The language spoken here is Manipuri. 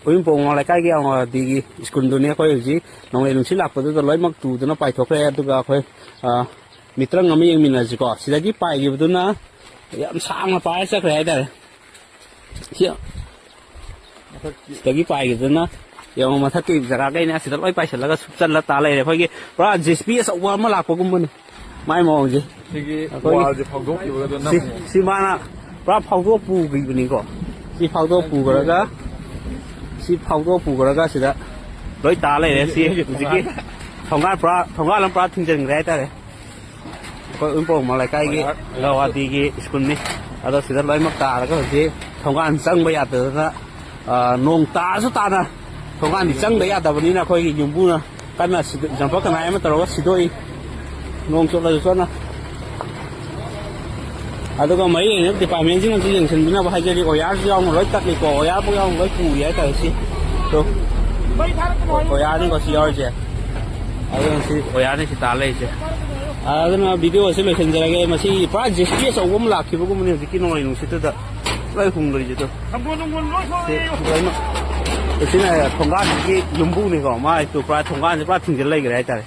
Uimpong lại cái ông đi school đó nè coi gì nông nghiệp nông lạc đó lấy mặc tù đó nó bài thuộc cái đó cả coi mitra ngắm yang mình là gì có chỉ là cái bài gì đó na yam sang là bài sắc này đấy chứ cái bài gì đó na yang mà thắc cái cái này sẽ lấy bài sẽ là cái súp chân là ta lấy đấy coi cái ra GSP sao qua mà lạc của mình mai mong gì qua thì phong thuốcอยู่แล้วนะsi mana ra phong thuốc bù cái bên này có si phong thuốc bù cái đó si phong thuốc bù cái đó sẽ là lấy ta lấy đấy si cái thằng ăn làm pra thình lình đấy ta đấy coi umpong mà lại cáiเราอะดีกี่สกุลนี่เราสิได้ร้อยมักตาแล้วก็สิทำงานจังไปอ่ะเถอะนะนงตาสุดตานะทำงานนี่จังไปอ่ะแต่วันนี้นะค่อยยุ่งบุญนะกันนะจังพวกกันไหนมันตลอดสิด้วยนงจบแล้วจบนะแล้วก็ไม่เนี่ยที่ป่าเมียนจริงๆอย่างเช่นนี่นะว่าให้เจดีย์ก็ยาที่เอาร้อยตัดเลยก็ยาพวกเอาร้อยปูยาแต่สิตัวก็ยานี่ก็สิเอาเจ้เอาอย่างสิก็ยานี่สิตาเลยเจ้那 video 是来现在那个嘛是把这些手我们拿去不过我们是给弄来弄去的来红的就都对嘛现在通关是用布那个嘛就把通关是把停下来个来着